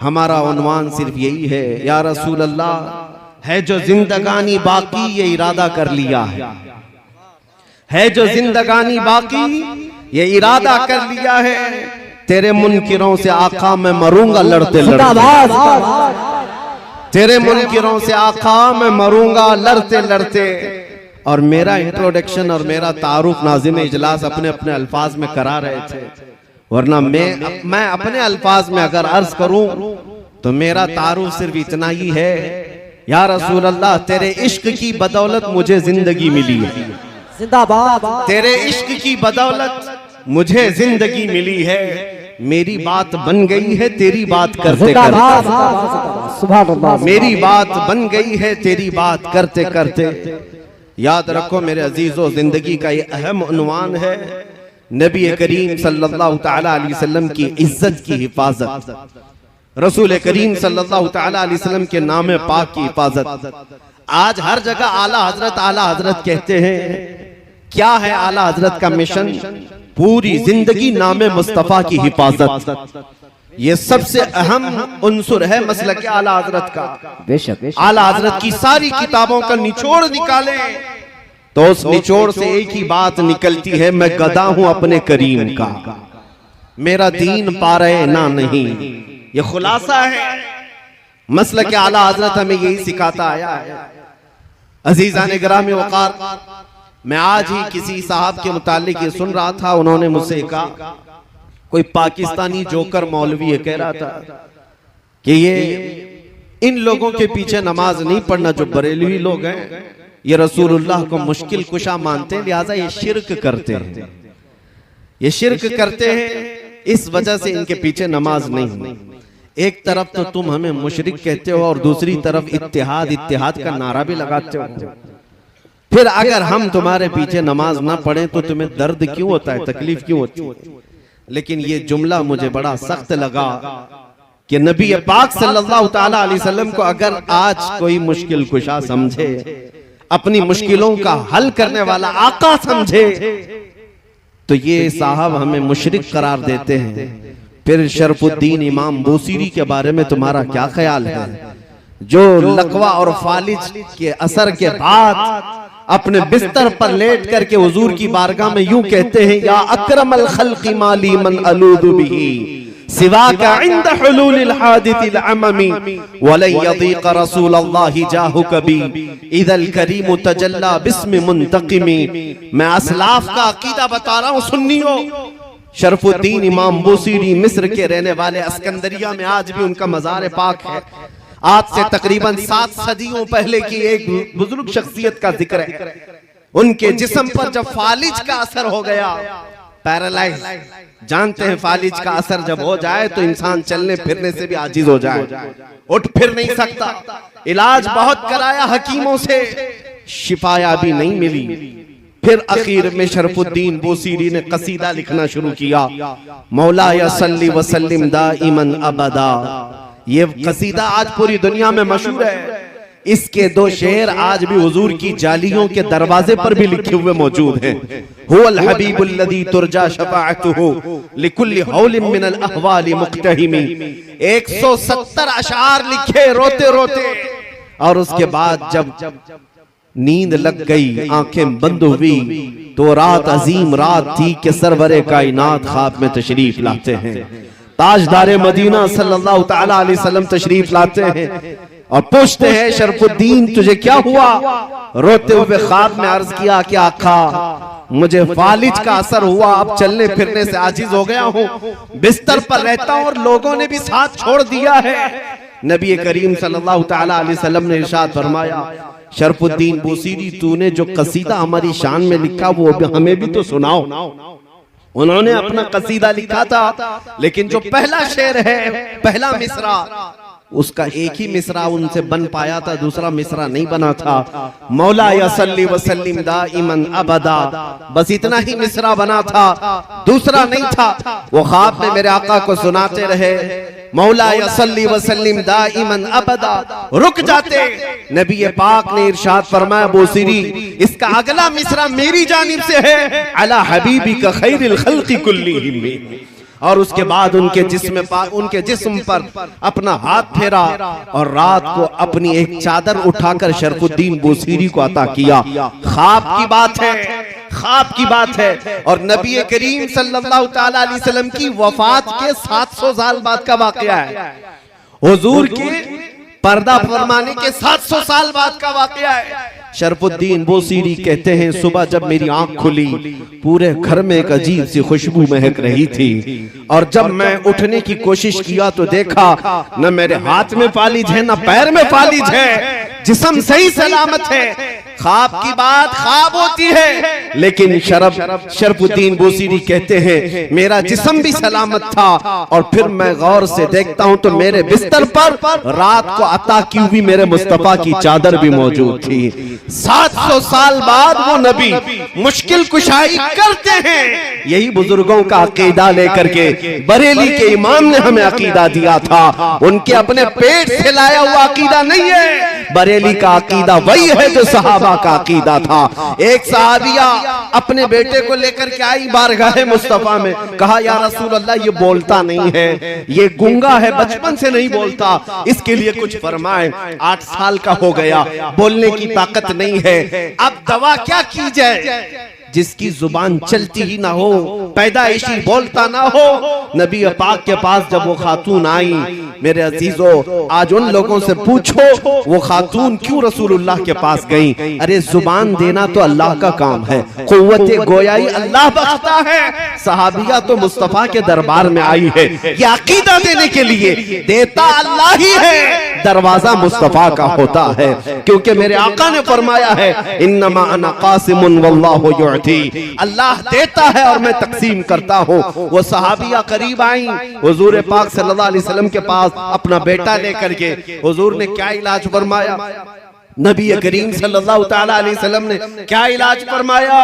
हमारा उन्वान सिर्फ यही है, या रसूल अल्लाह है जो जिंदगानी बाकी ये इरादा कर लिया है जो जिंदगानी बाकी ये इरादा कर लिया है, तेरे मुनकिरों से आका मैं मरूंगा लड़ते लड़ते, तेरे मुनकिरों से आका मैं मरूंगा लड़ते लड़ते। और मेरा इंट्रोडक्शन और मेरा तारुफ नाज़िम इजलास अपने अपने अल्फाज में करा रहे थे, वरना मैं अपने अल्फाज में अगर अर्ज करूं तो मेरा तारुफ सिर्फ इतना ही है, या रसूल अल्लाह तेरे इश्क की बदौलत मुझे जिंदगी मिली है, जिंदाबाद, तेरे इश्क की बदौलत मुझे जिंदगी मिली है, मेरी बात बन गई है तेरी बात करते करते, मेरी बात बन गई है तेरी बात करते करते। याद रखो मेरे अजीजों, जिंदगी का ये अहम उन्वान है नबी करीम सल्लल्लाहु तआला अलैहि वसल्लम की इज्जत की हिफाजत, रसूल करीम सल्लल्लाहु तआला अलैहि वसल्लम के नाम पाक की हिफाजत। आज हर जगह आला हजरत कहते हैं, क्या है आला हजरत का मिशन? पूरी जिंदगी नामे मुस्तफा की हिफाजत, ये सबसे अहम उन्सुर है मसलक आला हजरत का। बेशक आला हजरत की सारी किताबों का निचोड़ निकाले तो उस निचोड़ से एक ही बात निकलती है, मैं गदा हूं अपने करीम का, मेरा दीन पा रहे ना नहीं, ये खुलासा है। मसलक आला हजरत हमें यही सिखाता आया है। अजीजान गिरामी वकार, मैं आज ही किसी साहब के मुतालिक ये सुन रहा था, उन्होंने मुझसे कहा, कोई पाकिस्तानी जोकर मौलवी ये कह रहा था कि ये इन लोगों के पीछे नमाज नहीं पढ़ना जो बरेलवी लोग हैं, ये रसूलुल्लाह को मुश्किल कुशा मानते हैं, लिहाजा ये शिर्क करते हैं, ये शिर्क करते हैं, इस वजह से इनके पीछे नमाज नहीं। एक तरफ तो तुम हमें मुशरिक कहते हो और दूसरी तरफ इत्तिहाद का नारा भी लगाते हो, फिर अगर हम तुम्हारे पीछे नमाज ना पढ़ें तो तुम्हें दर्द क्यों होता है, तकलीफ क्यों होती है? लेकिन ये जुमला मुझे बड़ा सख्त लगा कि नबी पाक सल्लल्लाहु तआला अलैहि वसल्लम को अगर आज कोई मुश्किल कुशा समझे, अपनी मुश्किलों का हल करने वाला आका समझे, तो ये साहब हमें मुशरिक करार देते हैं। फिर शरफुद्दीन इमाम बूसीरी के बारे में तुम्हारा क्या ख्याल है, जो लकवा और फालिज के असर के बाद अपने बिस्तर पर लेट करके हुजूर की बारगाह में यूं कहते हैं, या अकरमल खल्क़ि माली मन अलूदु बिही सिवा का इंद हुलूलिल हादिथिल अममी वलन यदीक रसूलल्लाहि जाहु कभी इदल करीम तजल्ला बिस्मि मुंतकिमी। मैं असलाफ का अकीदा बता रहा हूं सुन्नियों। शरफुद्दीन इमाम बूसीरी मिस्र के रहने वाले, अस्कंदरिया में आज भी उनका मज़ार पाक है। आज से तकरीबन 7 सदियों पहले की एक बुजुर्ग शख्सियत का जिक्र है। उनके जिस्म पर जब फालिज का असर हो गया, पैरालाइज, जानते हैं फालिज का असर जब हो जाए तो इंसान चलने फिरने से भी आजिज हो जाए, उठ फिर नहीं सकता। इलाज बहुत कराया हकीमों से, शिफाया भी नहीं मिली। फिर आखिर में शरफुद्दीन बूसीरी ने कसीदा लिखना शुरू किया, मौला या सल्ली व सल्लिम दाइमन अबदा। ये कसीदा आज पूरी दुनिया में मशहूर है। इसके 2 शेर आज भी हुजूर की जालियों के दरवाजे पर भी लिखे हुए मौजूद हैं। हुवल हबीबुल लज़ी तुरजा शफाअतुहु लिकुल्लि हौलिन मिनल अहवालि मुक्तहिमी। 170 अशार लिखे रोते रोते, और उसके बाद जब नींद लग गई, आंखें बंद हुई, तो रात अजीम रात थी कि सरवरे कायनात ख्वाब में तशरीफ लाते हैं। ताजदारे मदीना सल्लल्लाहु तआला अलैहि वसल्लम तशरीफ लाते हैं और पूछते हैं, शरफुद्दीन तुझे क्या हुआ? रोते हुए ख्वाब में अर्ज किया कि आका मुझे फालिज का असर हुआ, अब चलने फिरने से आजिज हो गया हूँ, बिस्तर पर रहता हूँ और लोगों ने भी साथ छोड़ दिया है। नबी करीम सल्लल्लाहु तआला अलैहि वसल्लम ने इरशाद फरमाया, शरफुद्दीन बूसीरी तूने जो कसीदा हमारी शान में लिखा वो हमें भी तो सुनाओ। उन्होंने अपना कसीदा लिखा था, लेकिन जो पहला शेर है, पहला मिसरा, उसका एक ही मिसरा उनसे बन पाया था, दूसरा मिसरा नहीं बना था। मौला या सल्ली व सल्लिम दाइमन अबदा, बस इतना ही मिसरा बना था, दूसरा नहीं था। वो ख्वाब में मेरे आका को सुनाते रहे, मौला या सल्ली व सल्लिम दाइमन अबदा। रुक जाते, नबी पाक ने इरशाद फरमाया, बूसीरी इसका अगला मिसरा मेरी जानिब से है, अला हबीबी का खैरिल खल्क़ि कुल्लिहिम, और उसके बाद उनके जिस्म पर अपना हाथ फेरा और रात को अपनी एक चादर उठाकर शरफुद्दीन बूसीरी को अता किया। ख्वाब की बात है, ख्वाब की बात है। और नबी करीम सल्लल्लाहु तआला अलैहि वसल्लम की वफात के 700 साल बाद का वाकया है। हुजूर के पर्दा फरमाने के 700 साल बाद का वाकया है। शरफुद्दीन बूसीरी कहते हैं, सुबह जब मेरी आंख खुली पूरे घर में एक अजीब सी खुशबू महक रही थी, और जब मैं उठने की कोशिश किया तो देखा न मेरे हाथ में फालिज है न पैर में फालिज है, जिस्म सही सलामत है। ख्वाब की बात ख्वाब होती है, लेकिन शरफुद्दीन बूसीरी कहते हैं मेरा जिस्म भी सलामत था। और फिर मैं गौर से देखता हूं तो मेरे बिस्तर पर रात को अता की हुई मेरे मुस्तफा की चादर भी मौजूद थी। 700 साल बाद वो नबी मुश्किल कुशाई करते हैं। यही बुजुर्गों का अकीदा लेकर के बरेली के इमाम ने हमें अकीदा दिया था। उनके अपने पेट से लाया हुआ अकीदा नहीं है, बरेली का अकीदा वही है जो सहाबा का अकीदा था। एक सहाबिया अपने बेटे को लेकर के आई बारगाह मुस्तफा में, कहा या रसूल अल्लाह ये बोलता नहीं है, ये गूंगा है, बचपन से नहीं बोलता, इसके लिए कुछ फरमाए। 8 साल का हो गया, बोलने की ताकत नहीं है, अब दवा क्या की जाए? जिसकी जुबान चलती ही ना हो, पैदाइशी बोलता ना हो। नबी पाक के पास जब वो खातून आई, मेरे अजीजों आज उन लोगों से पूछो वो खातून क्यों रसूलुल्लाह के पास गई? अरे जुबान देना तो अल्लाह का काम है, कुव्वत गोयाई अल्लाह बख्शता है। सहाबिया तो मुस्तफा के दरबार में आई है ये अकीदा देने के लिए, देता अल्लाह ही है, दरवाजा मुस्तफा का होता है। क्योंकि मेरे आका ने फरमाया है इन्नमा अना कासिमुन वल्लाहु युअती, अल्लाह देता है और मैं तकसीम करता हूँ। वो सहाबिया करीब आई हुजूर पाक सल्लल्लाहु अलैहि वसल्लम के पास अपना बेटा लेकर के। हुजूर ने क्या इलाज फरमाया? नबी करीम सल्लल्लाहु तआला अलैहि वसल्लम ने क्या इलाज फरमाया?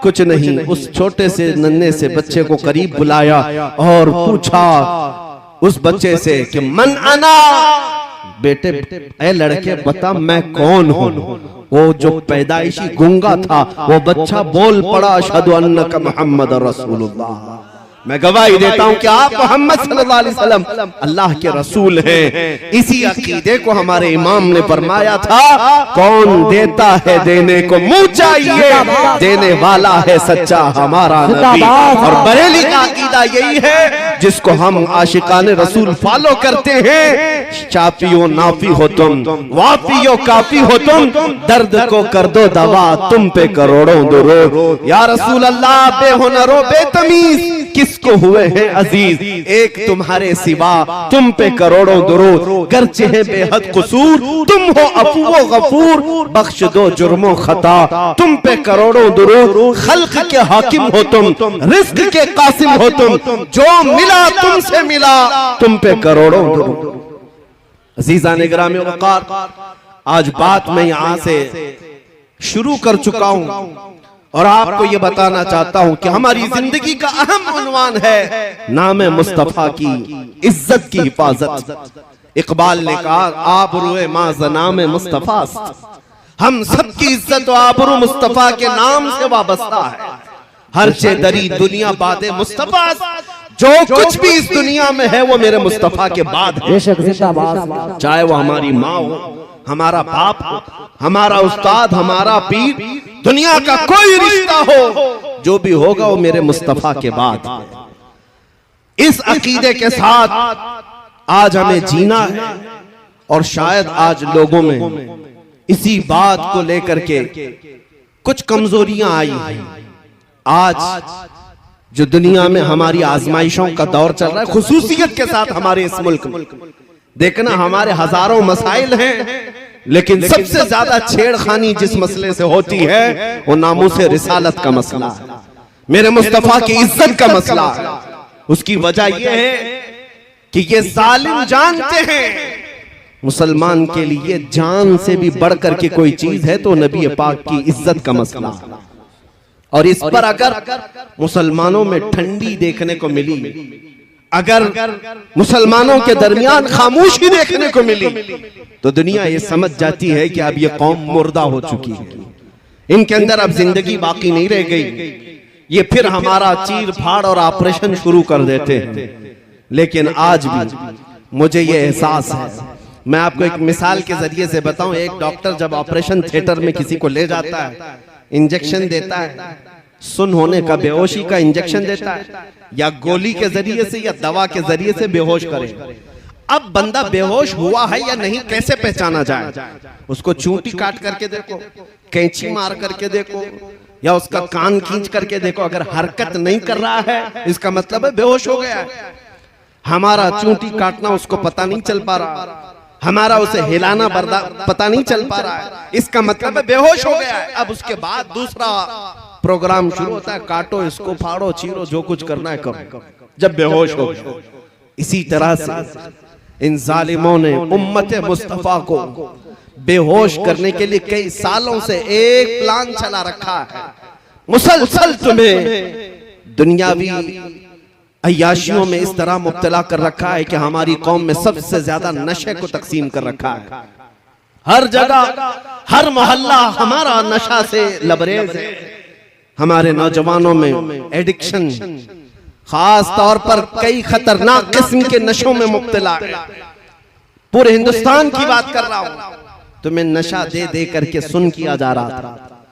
कुछ नहीं, उस छोटे से नन्हे से बच्चे को करीब बुलाया और पूछा उस बच्चे से कि मन अना, बेटे ए लड़के बता मैं कौन हूँ? वो जो पैदाइशी गूंगा था वो बच्चा बोल पड़ा अशहदु अन्नका मुहम्मद रसूलुल्लाह, मैं गवाही देता हूं कि आप मोहम्मद सल्लल्लाहु अलैहि वसल्लम अल्लाह के रसूल हैं। इसी अकीदे को हमारे इमाम ने फरमाया था, कौन देता है देने को मुंह चाहिए, देने वाला है सच्चा हमारा नबी। और बरेली का अकीदा यही है जिसको हम आशिकाने रसूल फॉलो करते हैं। शाफियो नाफी हो तुम, वाफियो काफी हो तुम, दर्द को कर दो दवा, तुम पे करोड़ों दुरूद। या रसूल अल्लाह बेहुनरो बेतमीज किसको हुए हैं अजीज, एक तुम्हारे सिवा, तुम पे करोड़ों दुरूद। गर्चे है बेहद कसूर, तुम हो अफू व गफूर, बख्श दो जुर्मो खता, तुम पे करोड़ों दुरूद। खल्क के हाकिम हो तुम, रिज्क के कासिम हो तुम, जो मिला तुमसे मिला, तुम पे करोड़ों दुरूद। अजीजान गिरामी वक़ार, आज बात मैं यहां से शुरू कर चुका हूं और आपको ये बताना चाहता हूं कि हमारी जिंदगी का अहम उन्वान है नाम मुस्तफा की इज्जत की हिफाजत। इकबाल ने कहा आबरूए मां ज़नाम मुस्तफा, हम सबकी इज्जत और आबरू मुस्तफा के नाम से वाबस्ता है। हर चे दरी दुनिया बादे मुस्तफा, जो कुछ भी इस दुनिया में है वो मेरे मुस्तफा के बाद है। चाहे वो हमारी माँ हो, हमारा बाप हो, हमारा उस्ताद, हमारा पीर, दुनिया का कोई रिश्ता हो, जो भी होगा वो मेरे मुस्तफा के बाद है। इस अकीदे के साथ आज हमें जीना है और शायद आज लोगों में इसी बात को लेकर के कुछ कमजोरियां आई हैं। आज जो दुनिया में हमारी आजमाइशों का दौर चल रहा है, खुसूसियत के साथ हमारे इस मुल्क में देखना, हमारे हजारों मसाइल हैं, लेकिन सबसे ज्यादा छेड़खानी जिस मसले से होती है वो नामूसे रिसालत का मसला है, मेरे मुस्तफा की इज्जत का मसला है। उसकी वजह यह है कि ये जालिम जानते हैं मुसलमान के लिए जान से भी बढ़कर के कोई चीज है तो नबी पाक की इज्जत का मसला है। और इस पर अगर मुसलमानों में ठंडी देखने को मिली, अगर मुसलमानों के दरमियान खामोशी देखने को मिली, तो दुनिया ये समझ जाती है कि अब ये कौम मुर्दा हो चुकी है, इनके अंदर अब जिंदगी बाकी नहीं रह गई। ये फिर हमारा चीर फाड़ और ऑपरेशन शुरू कर देते हैं। लेकिन आज भी मुझे ये एहसास है, मैं आपको एक मिसाल के जरिए से बताऊं। एक डॉक्टर जब ऑपरेशन थिएटर में किसी को ले जाता है, इंजेक्शन देता है, सुन होने का, बेहोशी का इंजेक्शन देता है, या गोली के जरिए से या दवा के जरिए से बेहोश करे। अब बंदा बेहोश हुआ है या नहीं कैसे पहचाना जाए? उसको चूंटी काट करके देखो, कैंची मार करके देखो, या उसका कान खींच करके देखो। अगर हरकत नहीं कर रहा है इसका मतलब है बेहोश हो गया है। हमारा चूंटी काटना उसको पता नहीं चल पा रहा, हमारा उसे हिलाना पता नहीं चल पा रहा है, इसका मतलब है बेहोश हो गया है। अब उसके बाद दूसरा प्रोग्राम शुरू होता है, काटो इसको, फाड़ो, चीरो, जो कुछ करना है करो, जब बेहोश हो। इसी तरह से इन जालिमों ने उम्मत मुस्तफा को बेहोश करने के लिए कई सालों से एक प्लान चला रखा है। मुसलसल तुम्हें दुनियावी अय्याशियों में इस तरह मुब्तला कर रखा है कि हमारी कौम में सबसे ज्यादा नशे को तकसीम कर रखा है। हर जगह, हर मोहल्ला हमारा नशा से लबरेज है। हमारे नौजवानों में एडिक्शन, खास तौर पर कई खतरनाक किस्म के नशों में मुब्तला है। पूरे हिंदुस्तान की बात कर रहा हूं। तुम्हें नशा दे दे करके सुन किया जा रहा था,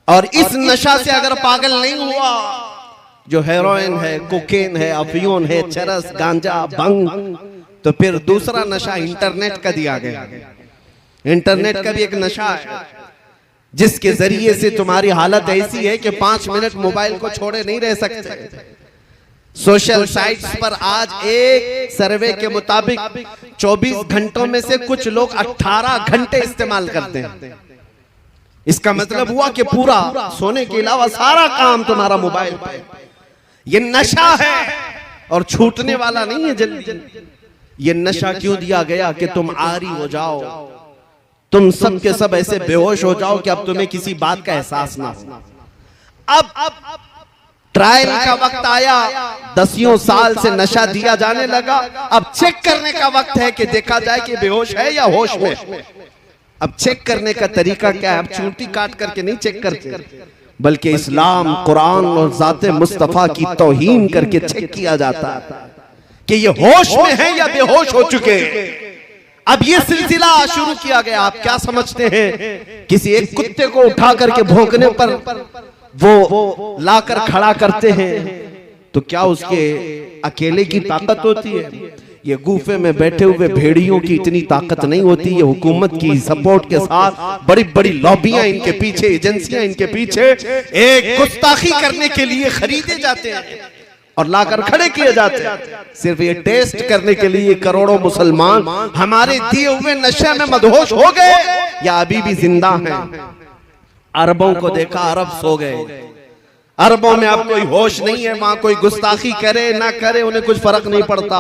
और इस नशा से अगर पागल नहीं हुआ, जो हेरोइन है, कोकेन है, अफीम है, चरस, गांजा, भंग, तो फिर दूसरा नशा इंटरनेट का दिया गया। इंटरनेट का भी एक नशा है जिसके जरिए से तुम्हारी हालत ऐसी है कि 5 मिनट मोबाइल को छोड़े नहीं रह सकते। सोशल साइट्स पर आज एक सर्वे के मुताबिक 24 घंटों में से कुछ लोग 18 घंटे इस्तेमाल करते हैं। इसका मतलब हुआ कि पूरा सोने के अलावा सारा काम तुम्हारा मोबाइल पे। ये नशा है और छूटने वाला नहीं है जल्दी। ये नशा क्यों दिया गया कि तुम आरी हो जाओ, तुम सब के सब ऐसे बेहोश हो जाओ कि अब तुम्हें किसी बात का एहसास ना हो। अब ट्रायल का वक्त आया, 10 साल से नशा दिया जाने लगा। अब चेक करने का वक्त है कि देखा जाए कि बेहोश है या होश में। अब चेक करने का तरीका क्या है? अब चूंटी काट करके नहीं चेक करते, बल्कि इस्लाम, कुरान और ज़ाते मुस्तफा की तौहीन करके चेक किया जाता है कि ये होश में है या बेहोश हो चुके हैं। अब ये सिलसिला शुरू किया गया। आप क्या समझते हैं? किसी एक कुत्ते को उठा करके भौंकने पर वो लाकर खड़ा करते हैं तो क्या उसके अकेले की ताकत होती है? ये गुफे में बैठे हुए भेड़ियों की इतनी ताकत नहीं होती। ये हुकूमत की सपोर्ट के साथ बड़ी बड़ी लॉबियां इनके पीछे, एजेंसियां इनके पीछे एक गुस्ताखी करने के लिए खरीदे जाते हैं और लाकर खड़े किए जाते हैं, सिर्फ ये टेस्ट करने के लिए। करोड़ों मुसलमान हमारे दिए हुए नशे में मदहोश हो गए या अभी भी जिंदा हैं। अरबों को देखा, अरब सो गए। अरबों में अब कोई होश नहीं है। वहां कोई गुस्ताखी करे ना करे उन्हें कुछ फर्क नहीं पड़ता।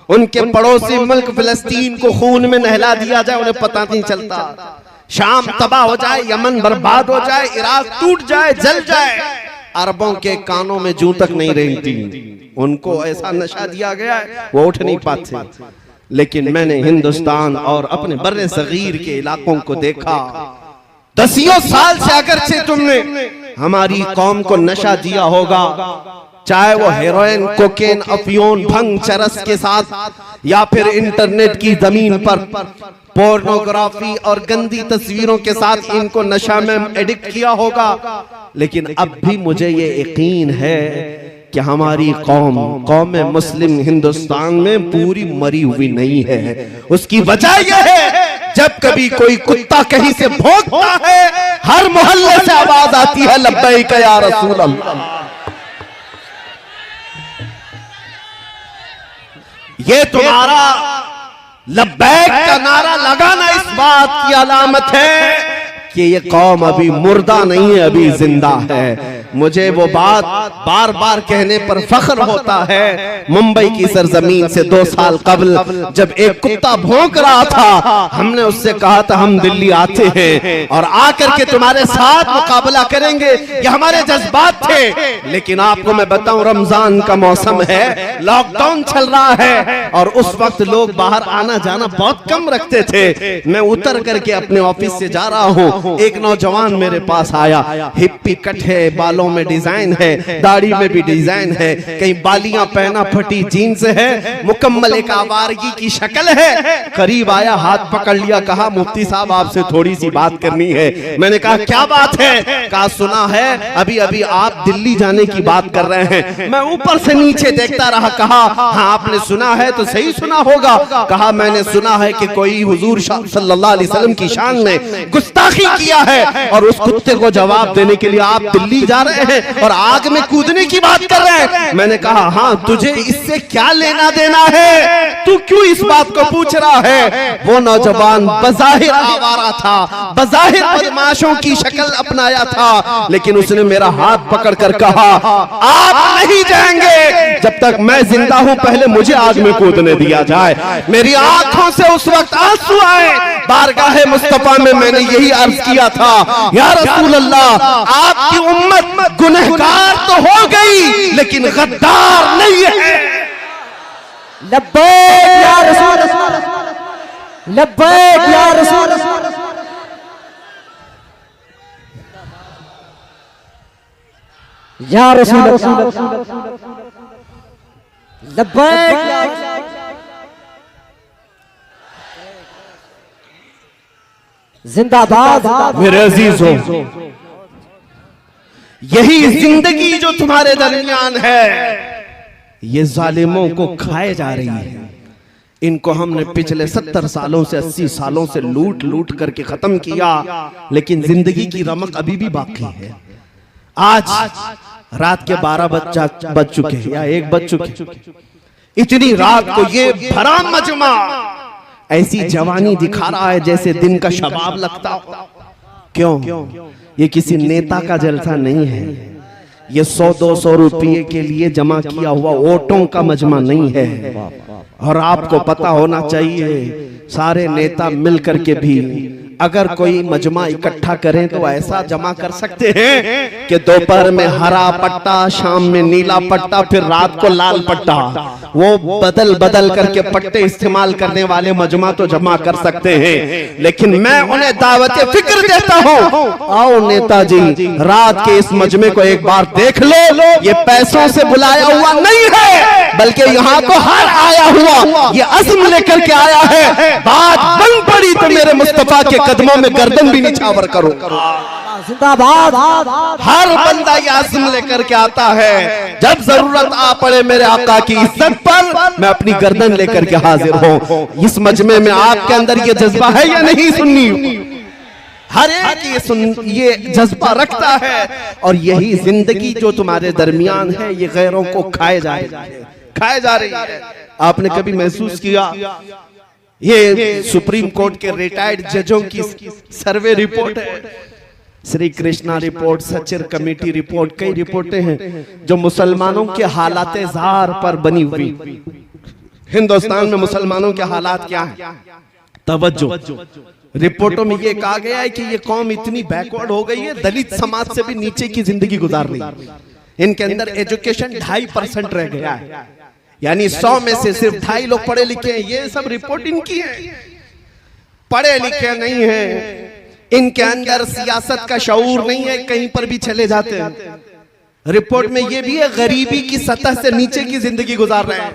उनके पड़ोसी मुल्क फिलिस्तीन को खून में नहला दिया जाए उन्हें पता नहीं चलता। शाम तबाह हो जाए, यमन बर्बाद हो जाए, इराक टूट जाए, जल जाए, अरबों के कानों में जूं तक नहीं रहती। उनको ऐसा नशा दिया गया है वो उठ नहीं पाते। लेकिन मैंने हिंदुस्तान और अपने बर्रे सगीर के इलाकों को देखा। 10 साल से अगरचे तुमने हमारी कौम को नशा दिया होगा, चाहे वो हेरोइन, कोकेन, अफीम, भंग, चरस के साथ या फिर इंटरनेट की जमीन पर पोर्नोग्राफी और गंदी तस्वीरों के साथ इनको नशा में एडिक्ट किया होगा। लेकिन अब भी मुझे ये यकीन है कि हमारी कौम मुस्लिम हिंदुस्तान में पूरी मरी हुई नहीं है। उसकी वजह यह है जब कभी कोई कुत्ता कहीं से भौंकता है, हर मोहल्ले से आवाज आती है लब्बैक या रसूल अल्लाह। ये तुम्हारा लब्बैक का नारा लगाना इस बात की अलामत है कि ये कौम अभी मुर्दा नहीं है, अभी जिंदा है। मुझे वो बात बार बार कहने पर फख्र होता है। मुंबई की सरजमीन से 2 साल कबल जब एक कुत्ता भौंक रहा था, हमने उससे कहा था हम दिल्ली आते हैं और आकर के तुम्हारे साथ मुकाबला करेंगे। ये हमारे जज्बात थे। लेकिन आपको मैं बताऊं, रमजान का मौसम है, लॉकडाउन चल रहा है और उस वक्त लोग बाहर आना जाना बहुत कम रखते थे। मैं उतर करके अपने ऑफिस से जा रहा हूँ हूँ, एक नौजवान मेरे पास आया, हिप्पी कट है, बालों में डिजाइन है, दाढ़ी में भी डिजाइन है, कहीं बालियां पहना फटी जीन्स है, मुकम्मल एक आवारगी की शक्ल है। करीब आया, हाथ पकड़ लिया, कहा मुफ्ती साहब आपसे थोड़ी सी बात करनी है। मैंने कहा क्या बात है? कहा सुना है अभी अभी आप दिल्ली जाने की बात कर रहे हैं। मैं ऊपर से नीचे देखता रहा, कहा हाँ आपने सुना है तो सही सुना होगा। कहा मैंने सुना है कि कोई हुजूर सल्लल्लाहु अलैहि वसल्लम की शान में गुस्ताखी किया है और उस कुत्ते को जवाब देने के लिए आप दिल्ली जा रहे हैं और आग में कूदने की बात कर रहे हैं। मैंने कहा हाँ तुझे इससे क्या लेना देना है, तू क्यों इस बात को पूछ रहा है? वो नौजवान बज़ाहिर आवारा था, बज़ाहिर बदमाशों की शक्ल अपनाया था, लेकिन उसने मेरा हाथ पकड़कर कहा आप नहीं जाएंगे जब तक मैं जिंदा हूं, पहले मुझे आग में कूदने दिया जाए। मेरी आंखों से उस वक्त आंसू आए। बारगाहे मुस्तफा में मैंने यही अर्ज किया था, या रसूल अल्लाह आपकी उम्मत गुनहगार तो हो गई लेकिन गद्दार नहीं है। लब्बैक या रसूल, लब्बैक या रसूल, या रसूल, लब्बैक। जिंदाबाद मेरे अजीजों, यही जिंदगी जो तुम्हारे दरमियान है ये जालिमों को खाए जा रही है। इनको हमने पिछले 70 सालों से 80 सालों से लूट लूट करके खत्म किया, लेकिन जिंदगी की रमक अभी भी बाकी है। आज रात के 12 बज चुके हैं या 1 बज चुके, इतनी रात को ये भरा मजमा ऐसी जवानी दिखा रहा है जैसे दिन का शबाब लगता हो। क्यों? ये किसी नेता का जलसा नहीं है, ये 100-200 रुपये के लिए जमा किया हुआ वोटों का मजमा नहीं है। और आपको पता होना चाहिए सारे नेता मिल करके भी अगर कोई मजमा इकट्ठा करें तो ऐसा जमा कर सकते हैं कि दोपहर में हरा पट्टा, शाम में नीला पट्टा, फिर रात को लाल पट्टा, वो बदल बदल करके पट्टे इस्तेमाल करने वाले मजमा तो जमा कर सकते हैं। लेकिन मैं उन्हें दावत फिक्र देता हूँ, आओ नेताजी रात के इस मजमे को एक बार देख लो। ये पैसों से बुलाया हुआ नहीं है, बल्कि यहाँ को हर आया हुआ ये अज़्म लेकर के आया है। बात बन पड़ी तो मेरे मुस्तफा के कदमों में गर्दन भी निछावर करो। जिंदाबाद। हर बंदा ये अज़्म लेकर के आता है, जब जरूरत आ पड़े मेरे आका की इज्जत पर मैं अपनी गर्दन लेकर के हाजिर हूँ। इस मजमे में आपके अंदर ये जज्बा है या नहीं? सुन्नी हर एक ये जज्बा रखता है, और यही जिंदगी जो तुम्हारे दरमियान है ये गैरों को खाए जा रही है। आपने कभी महसूस किया ये सुप्रीम कोर्ट के रिटायर्ड जजों की सर्वे रिपोर्ट है, Shri Krishna report, Sachar committee report, कई रिपोर्टें हैं जो मुसलमानों के हालात ज़ार पर बनी हुई। हिंदुस्तान में मुसलमानों के हालात क्या है? तवज्जो, रिपोर्टों में ये कहा गया है कि ये कौम इतनी बैकवर्ड हो गई है, दलित समाज से भी नीचे की जिंदगी गुजार रही है। इनके अंदर एजुकेशन 2.5% रह गया है, यानी 100 में से सिर्फ 2.5 लोग पढ़े लिखे हैं। ये सब रिपोर्ट इनकी है, पढ़े लिखे नहीं है, इनके अंदर सियासत का शऊर नहीं है, कहीं पर भी चले जाते हैं। रिपोर्ट में ये भी है गरीबी की सतह से नीचे की जिंदगी गुजार रहे हैं।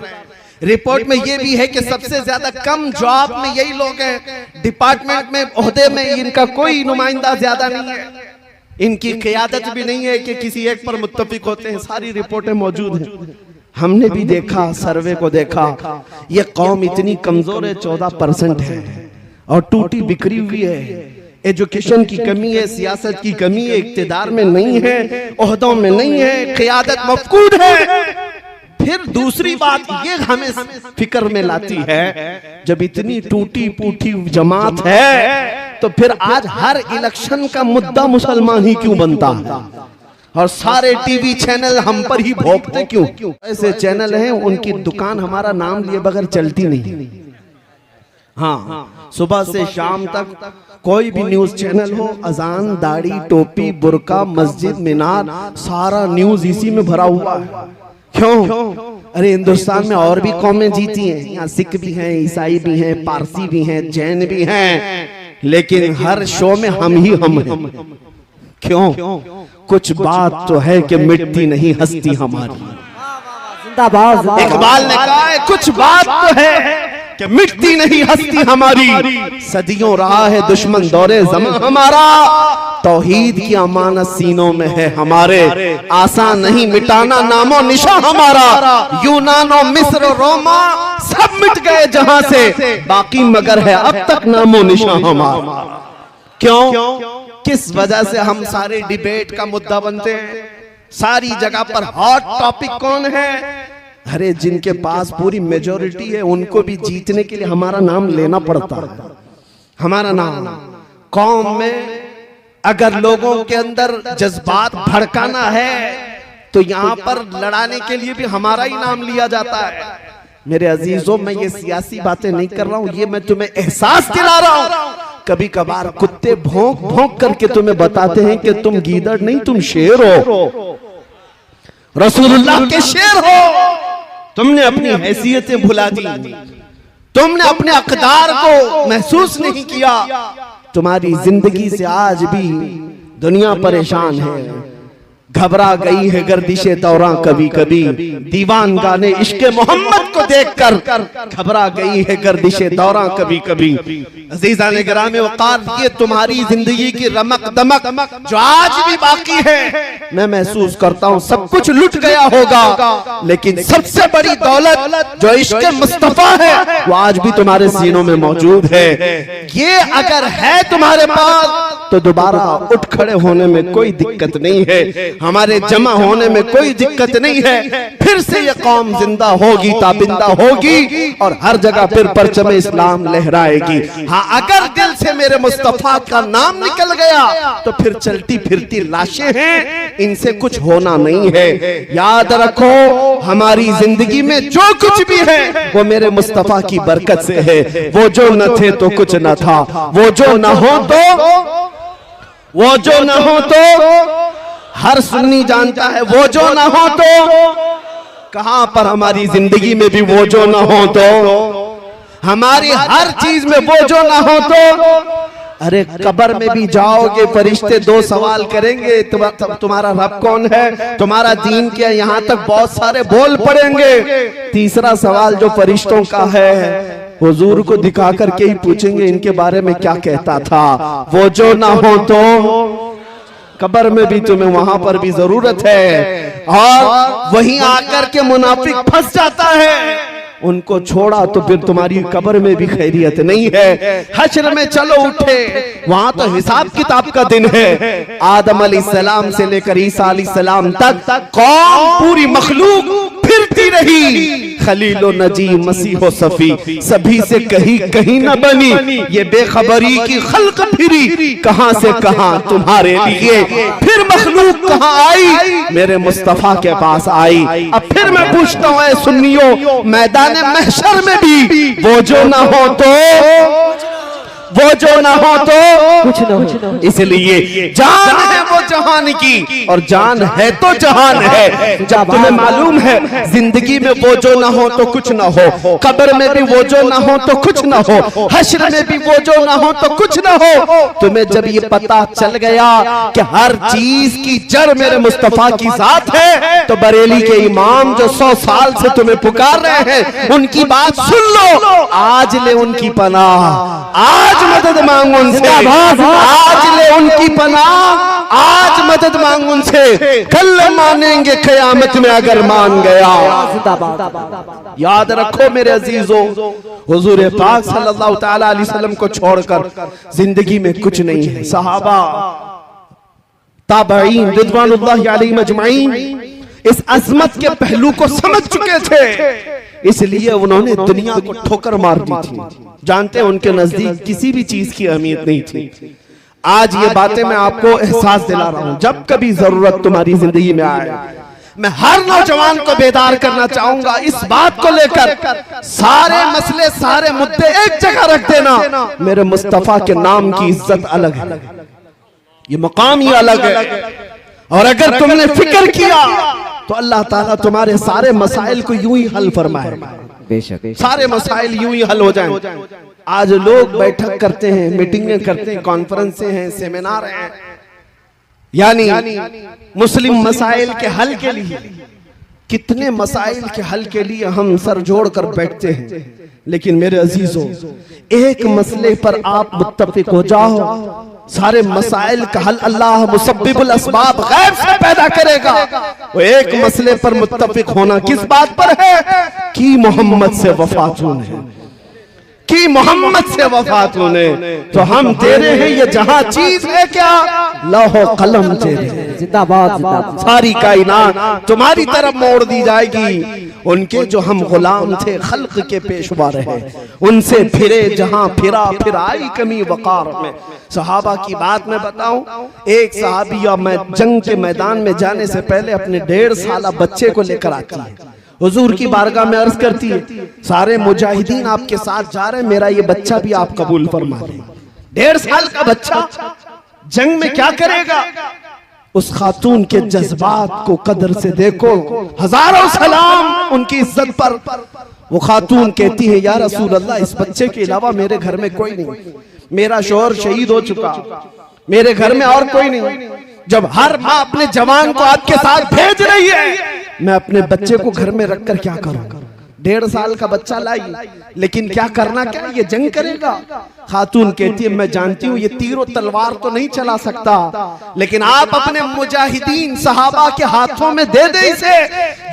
रिपोर्ट में ये भी है कि सबसे ज्यादा कम जॉब में यही लोग हैं, डिपार्टमेंट में ओहदे में इनका कोई नुमाइंदा ज्यादा नहीं है, इनकी क़यादत भी नहीं है कि किसी एक पर मुत्तफिक होते हैं। सारी रिपोर्टें मौजूद हैं, हमने भी देखा, सर्वे को देखा। ये कौम इतनी कमजोर है, 14% है और टूटी बिखरी हुई है। एजुकेशन की कमी है, सियासत की कमी है, इक्तिदार में नहीं है, ओहदों में नहीं है, क़यादत मफकूद है। फिर दूसरी बात ये हमें फिक्र में लाती है, जब इतनी टूटी फूटी जमात है तो फिर आज हर इलेक्शन का मुद्दा मुसलमान ही क्यों बनता है, और सारे टीवी चैनल हम पर ही भोंकते क्यों? ऐसे चैनल हैं उनकी दुकान हमारा नाम लिए बगैर चलती नहीं। हाँ, सुबह से शाम तक कोई भी न्यूज चैनल हो, अजान, दाढ़ी, टोपी, बुर्का, मस्जिद, मीनार, सारा न्यूज इसी में भरा हुआ है। क्यों? अरे हिंदुस्तान में और भी कौमें जीती हैं, यहाँ सिख भी हैं, ईसाई भी हैं, पारसी भी हैं, जैन भी हैं, लेकिन हर शो में हम ही हम हैं। क्यों? कुछ बात तो है कि मिटती नहीं हस्ती हमारी। जिंदाबाद। इकबाल ने कहा है कुछ बात तो है कि मिटती नहीं हस्ती हमारी। सदियों रहा है दुश्मन दौरे ज़मां हमारा, तौहीद की अमानत सीनों में है हमारे। आसान नहीं मिटाना नामो निशा हमारा। यूनानो मिस्र रोमा सब मिट गए जहां से, बाकी मगर है अब तक नामो निशा हमारा। क्यों? किस वजह से हम सारे डिबेट का मुद्दा बनते हैं? सारी जगह पर हॉट टॉपिक कौन है? अरे जिनके पास पूरी मेजॉरिटी है उनको भी जीतने के लिए हमारा नाम लेना पड़ता है। हमारा नाम कौम में अगर लोगों के अंदर जज्बात भड़काना है तो यहाँ पर लड़ाने के लिए भी हमारा ही नाम लिया जाता है। मेरे अजीजों, मैं ये सियासी बातें नहीं कर रहा हूँ, ये मैं तुम्हें एहसास दिला रहा हूँ। कभी कभार कुत्ते भौंक भौंक करके तुम्हें बताते हैं कि तुम गीदड़ नहीं, तुम शेर हो, रसूलुल्लाह के शेर हो। तुमने अपनी हैसियतें भुला दी, तुमने अपने अक़दार को महसूस नहीं किया। तुम्हारी जिंदगी से आज भी दुनिया परेशान है। घबरा गई है गर्दिशे दौरां कभी कभी, दीवान गाने इश्क़े मोहम्मद को देखकर घबरा गई है गर्दिशे दौरां कभी कभी। अज़ीज़ान गिरामी वक़ार, ये तुम्हारी जिंदगी की रमक दमक जो आज भी बाकी है, मैं महसूस करता हूँ सब कुछ लुट गया होगा, लेकिन सबसे बड़ी दौलत जो इश्क़े मुस्तफ़ा है वो आज भी तुम्हारे सीनों में मौजूद है। ये अगर है तुम्हारे पास तो दोबारा उठ खड़े होने में कोई दिक्कत नहीं है, हमारे जमा होने में कोई दिक्कत नहीं है। फिर से ये कौम जिंदा होगी, ताबिंदा होगी और हर जगह फिर परचम इस्लाम लहराएगी। हाँ, अगर दिल से मेरे मुस्तफा का नाम निकल गया तो फिर चलती फिरती लाशें हैं, इनसे कुछ होना नहीं है। याद रखो, हमारी जिंदगी में जो कुछ भी है वो मेरे मुस्तफा की बरकत से है। वो जो न थे तो कुछ न था, वो जो न हो तो हर सुन्नी जानता है, वो जो ना हो तो कहां पर हमारी जिंदगी में भी वो जो ना हो तो, हमारी हर चीज में वो जो ना हो तो। अरे कब्र में भी जाओगे, फरिश्ते दो सवाल करेंगे, तुम्हारा रब कौन है, तुम्हारा दीन क्या, यहाँ तक बहुत सारे बोल पड़ेंगे। तीसरा सवाल जो फरिश्तों का है, हुजूर को दिखा करके ही पूछेंगे इनके बारे में क्या कहता था। वो जो ना हो तो कब्र में भी तुम्हें वहां पर भी जरूरत है। और वहीं आकर के मुनाफिक फंस जाता है, उनको छोड़ा तो फिर तुम्हारी कब्र में भी खैरियत नहीं है। हश्र में चलो उठे, वहां तो हिसाब किताब का दिन है। आदम अलैहिस्सलाम से लेकर ईसा अलैहिस्सलाम तक कौम पूरी मखलूक फिरती रही। खलीलो नजी मसीहो सफी सभी से कहीं न बनी, ये बेखबरी की खल्क फिरी कहां से कहां तुम्हारे लिए। फिर मखलूक कहां आई, मेरे मुस्तफा के पास आई। अब फिर मैं पूछता हूं ऐ सुन्नियों, मैदान महशर में भी वो जो ना हो तो, वो जो ना हो तो कुछ ना हो। इसलिए जान है वो जहान की और जान है तो जहान है। जब तुम्हें मालूम है जिंदगी में वो जो ना हो तो कुछ ना हो, कब्र में भी वो जो ना हो तो कुछ ना हो, हश्र में भी वो जो ना हो तो कुछ ना हो। तुम्हें जब ये पता चल गया कि हर चीज की जड़ मेरे मुस्तफा की जात है, तो बरेली के इमाम जो 100 साल से तुम्हें पुकार रहे हैं उनकी बात सुन लो। आज ले उनकी पनाह, आज मदद मांग उनसे, आज ले उनकी पनाह, आज मदद मांग उनसे। कल मानेंगे क़यामत में अगर मान गया। याद रखो मेरे अजीजों, हुजूर पाक सल्लल्लाहु तआला अलैहि वसल्लम को छोड़कर जिंदगी में कुछ नहीं है। सहाबा ताबईन रिज़वानुल्लाहि अलैहिम अजमईन इस अजमत के पहलू को समझ चुके थे, इसलिए उन्होंने दुनिया को ठोकर मार दी थी। जानते हैं उनके नजदीक किसी भी चीज की अहमियत नहीं थी। आज ये बातें मैं आपको एहसास दिला रहा हूं। जब कभी जरूरत तुम्हारी जिंदगी में आए, मैं हर नौजवान को बेदार करना चाहूंगा इस बात को लेकर, सारे मसले सारे मुद्दे एक जगह रख देना। मेरे मुस्तफा के नाम की इज्जत अलग है, ये मकाम ही अलग है। और अगर तुमने फिक्र किया तो अल्लाह ताला तुम्हारे सारे मसाइल को यूं ही हल फरमाएगा। बेशक सारे मसाइल यूं ही हल हो जाएं। आज लोग बैठक करते हैं, मीटिंगें करते हैं, कॉन्फ्रेंसें हैं, सेमिनार हैं, यानी मुस्लिम मसाइल के हल के लिए। कितने मसाइल के हल के लिए हम सर जोड़ कर बैठते हैं, लेकिन मेरे अजीजों, एक मसले पर आप मुत्तफिक हो जाओ, सारे मसाइल का हल अल्लाह मुसब्बिबुल अस्बाब गैब से पैदा करेगा। वो एक मसले पर मुत्तफिक होना किस बात पर है कि मोहम्मद से वफात होने, कि मोहम्मद से वफात होने। तो हम तेरे हैं, ये जहां चीज है क्या, लौह कलम तेरे, जिंदाबाद जिंदाबाद। सारी कायनात तुम्हारी तरफ मोड़ दी जाएगी। उनके जो हम गुलाम थे, खल्क के पेशवा रहे, उनसे फिरे जहां फिरा, फिर आई कमी वकार में। सहाबा की बात मैं बताऊं, एक सहाबिया मैं जंग के मैदान में जाने से पहले अपने 1.5 साल बच्चे को लेकर आती है, हुजूर की बारगाह में अर्ज करती है, सारे मुजाहिदीन आपके साथ जा रहे हैं, मेरा ये बच्चा भी आप कबूल फरमा लें। 1.5 साल का बच्चा जंग में क्या करेगा? उस खातून के जज्बात को कदर से देखो, हजारों सलाम उनकी इज्जत पर। वो खातून कहती है, या रसूल अल्लाह, इस बच्चे के अलावा मेरे घर में कोई नहीं, मेरा शौहर शहीद हो चुका, मेरे घर में और कोई नहीं। जब हर माँ अपने जवान को आपके साथ भेज रही है, मैं अपने बच्चे को घर में रखकर क्या करूं? 1.5 साल का बच्चा लाई, लेकिन क्या करना, क्या ये जंग करेगा? खातून कहती है, मैं जानती हूँ ये तीर तलवार तो नहीं चला सकता, लेकिन आप अपने मुजाहिदीन सहाबा के हाथों में दे दे इसे,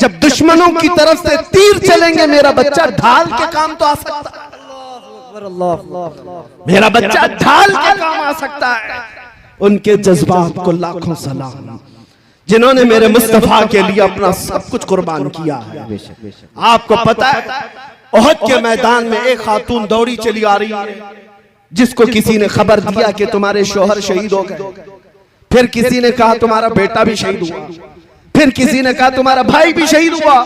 जब दुश्मनों की तरफ से तीर चलेंगे मेरा बच्चा ढाल के काम तो आ सकता है, मेरा बच्चा ढाल के काम आ सकता है। उनके जज्बात को लाखों सलाम, जिन्होंने मेरे मुस्तफा के लिए अपना सब कुछ कुर्बान किया है। आपको पता है, ओहद के मैदान में एक खातून दौड़ी चली आ रही है, जिसको किसी ने खबर दिया कि तुम्हारे शौहर शहीद हो गए, फिर किसी ने कहा तुम्हारा बेटा भी शहीद हुआ, फिर किसी ने कहा तुम्हारा भाई भी शहीद हुआ।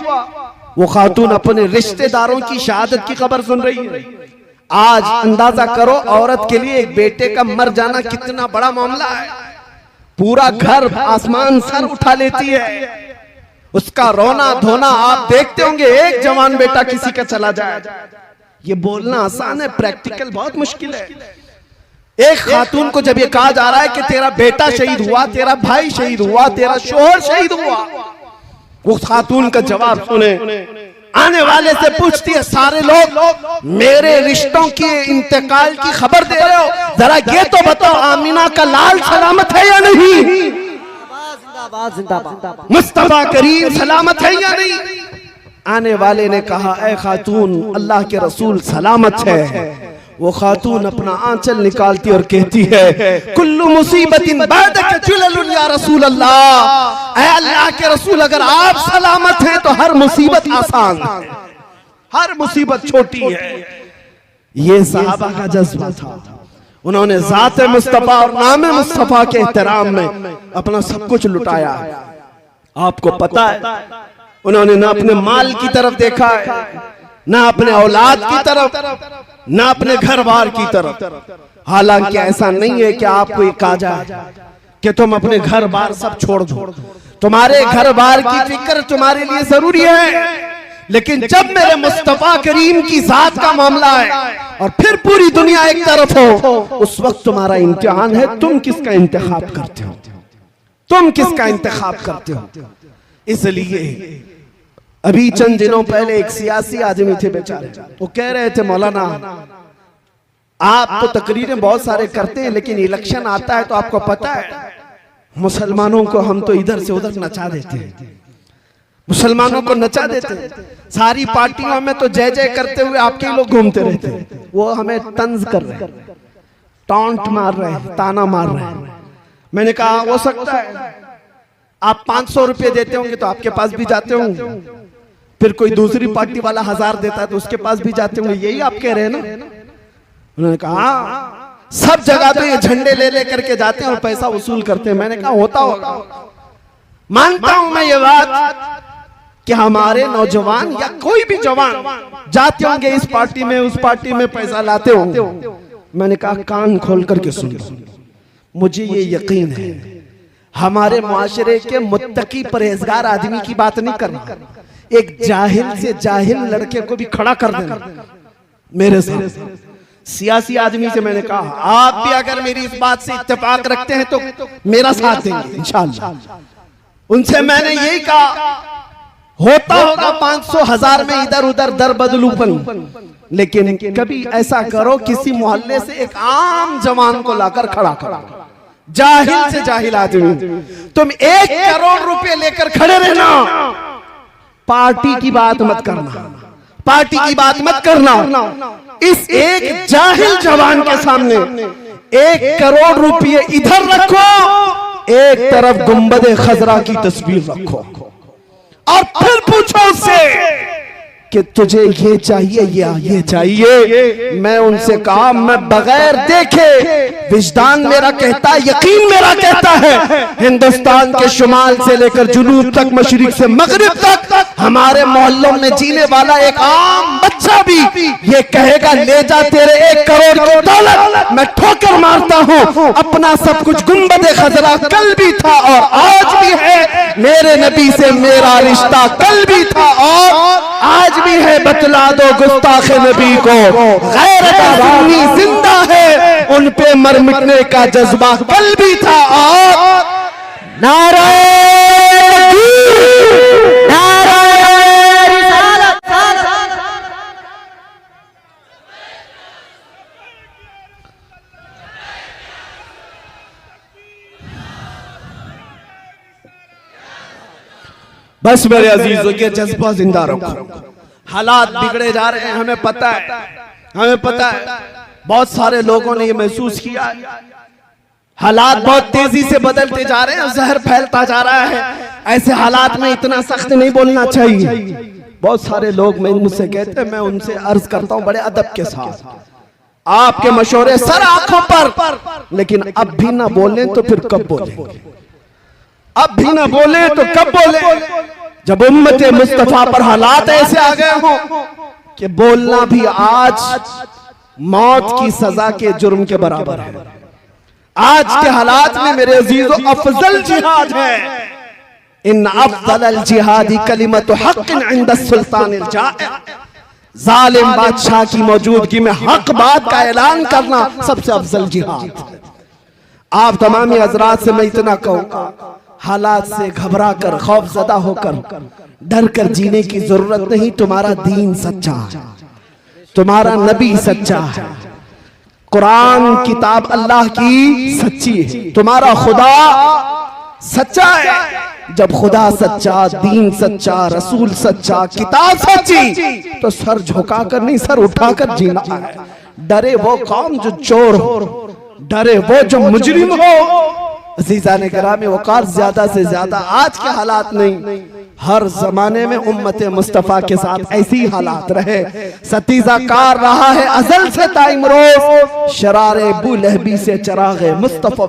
वो खातून अपने रिश्तेदारों की शहादत की खबर सुन रही है। आज अंदाजा करो, औरत के लिए एक बेटे का मर जाना कितना बड़ा मामला है। पूरा घर आसमान सर उठा लेती है, उसका रोना धोना आप देखते होंगे। एक जवान बेटा किसी का चला जाए, ये बोलना आसान है, प्रैक्टिकल बहुत मुश्किल है। एक खातून को जब ये कहा जा रहा है कि तेरा बेटा शहीद हुआ, तेरा भाई शहीद हुआ, तेरा शौहर शहीद हुआ, वो खातून का जवाब सुने, आने वाले से पूछती है, सारे लोग मेरे रिश्तों के इंतकाल की खबर दे रहे हो, जरा ये तो बताओ आमीना का लाल सलामत है या नहीं? जिंदाबाद जिंदाबाद। मुस्तफा करीम सलामत है या नहीं? आने वाले ने कहा, ऐ खातून, अल्लाह के रसूल सलामत है। वो खातून अपना आंचल निकालती और कहती है, कुल्लु मुसीबतिन बादक जुललुन या रसूल अल्लाह, ऐ अल्लाह के रसूल, अगर आप सलामत हैं तो हर मुसीबत आसान है, हर मुसीबत छोटी है। ये सहाबा का जज्बा था। उन्होंने ज़ात मुस्तफा और नाम मुस्तफा के एहतराम में अपना सब कुछ लुटाया। आपको पता है, उन्होंने ना अपने माल की तरफ देखा है, ना अपने औलाद की तरफ, ना अपने घर बार की तरफ। हालांकि ऐसा नहीं है कि आपको ये कहा जाए कि तुम अपने घर बार सब छोड़ दो, तुम्हारे घर बार की फिक्र तुम्हारे लिए जरूरी है, लेकिन जब मेरे मुस्तफा करीम की जात का मामला है और फिर पूरी दुनिया एक तरफ हो, उस वक्त तुम्हारा इम्तिहान है, तुम किसका इंतखाब करते हो, तुम किसका इंतखाब करते हो। इसलिए अभी चंद दिनों पहले एक सियासी आदमी थे बेचारे, वो कह रहे थे, मौलाना आप तो तकरीरें बहुत सारे करते हैं, लेकिन इलेक्शन आता है तो आपको पता है मुसलमानों को हम तो इधर से उधर नचा देते हैं, मुसलमानों को नचा देते हैं, सारी पार्टियों में तो जय जय करते हुए आपके लोग घूमते रहते हैं। वो हमें तंज कर रहे हैं, टॉन्ट मार रहे हैं, ताना मार रहे हैं। मैंने कहा, हो सकता है आप 500 रुपये देते होंगे तो आपके पास भी जाते होंगे, फिर कोई दूसरी पार्टी वाला 1000 देता है तो उसके पास भी जाते होंगे, यही आप कह रहे हैं ना? उन्होंने कहा, सब जगह तो ये झंडे ले ले करके जाते हैं और पैसा वसूल करते हैं। मैंने कहा, होता होगा, मानता हूं मैं ये बात कि हमारे नौजवान या कोई भी जवान जाते होंगे इस पार्टी में उस पार्टी में, पैसा लाते होंगे। मैंने कहा, कान खोल करके सुन लो, मुझे ये यकीन है हमारे मुआशरे के मुत्तकी परहेजगार आदमी की बात नहीं करना, एक जाहिल से जाहिल लड़के को भी खड़ा कर देना मेरे साथ। सियासी आदमी से मैंने कहा आप भी अगर मेरी इस बात से इत्तेफाक रखते हैं तो मेरा साथ देंगे इंशाअल्लाह। उनसे मैंने यही कहा होता होगा 500,000 में इधर उधर दर बदलूपन, लेकिन कभी ऐसा करो किसी मोहल्ले से एक आम जवान को लाकर खड़ा करो, जाहिल से जाहिल आदमी। तुम 1 करोड़ रुपए लेकर खड़े रहना, पार्टी की बात मत करना, पार्टी की बात मत करना। इस एक जाहिल जवान के सामने 1 करोड़ रुपए इधर रखो, एक तरफ गुंबदे खजरा की तस्वीर रखो और फिर पूछो उससे कि तुझे ये चाहिए या ये चाहिए। मैं उनसे कहा मैं बगैर देखे, विजदान मेरा कहता है, यकीन मेरा कहता है, हिंदुस्तान के शुमाल से लेकर जुनूब तक, मशरिक से मगरिब तक हमारे मोहल्लों में जीने वाला एक आम बच्चा भी ये कहेगा ले जा तेरे 1 करोड़ की दौलत। मैं ठोकर मारता हूँ, अपना सब कुछ गुंबदे खजरा कल भी था और आज भी है, मेरे नबी से मेरा रिश्ता कल भी था और आज भी है। बतला दो गुस्ताखे नबी को गैरत सुन्नी जिंदा है, उन पे मर मिटने का जज्बा कल भी था और नारे बस मेरे अजीजों के जज्बा जिंदा रखो। हालात बिगड़े जा रहे हैं, हमें पता है, हमें पता है, बहुत सारे लोगों ने ये महसूस किया है। हालात बहुत तेजी से बदलते जा रहे हैं, जहर फैलता जा रहा है। ऐसे हालात में इतना सख्त नहीं बोलना चाहिए। बहुत सारे लोग मुझसे कहते हैं, मैं उनसे अर्ज करता हूं बड़े अदब के साथ, आपके मशवरे सर आंखों पर, लेकिन अब भी ना बोले तो फिर कब बोलेंगे? अब भी ना बोले तो कब बोले? जब उम्मत मुस्तफा पर हालात ऐसे आ गए हो कि बोलना भी आज मौत की सजा के जुर्म के बराबर है। आज के हालात में मेरे अजीजों अफजल जिहाद है। इन अफजल जिहादी कलिमत हक़्क़िन इंद सुल्तानिल जाइर, जालिम बादशाह की मौजूदगी में हक बात का ऐलान करना सबसे अफजल जिहाद। आप तमामी हजरात से मैं इतना कहूंगा, हालात से घबरा कर, खौफजदा होकर, डर कर जीने की जरूरत नहीं। तुम्हारा दीन सच्चा है, तुम्हारा नबी सच्चा है, कुरान किताब अल्लाह की सच्ची है, तुम्हारा खुदा सच्चा है। जब खुदा सच्चा, दीन सच्चा, रसूल सच्चा, किताब सच्ची, तो सर झुकाकर नहीं सर उठाकर जीना है। डरे वो कौम जो चोर हो, डरे वो जो मुजरिम हो। अज़ीज़ान गिरामी वक़ार, ज्यादा से ज्यादा आज के हालात नहीं, हर जमाने में उम्मत मुस्तफा के साथ ऐसी हालात रहे। सतीजा कार रहा है अजल से ताइमरोज, शरारे बू लहबी से चरागे मुस्तफा।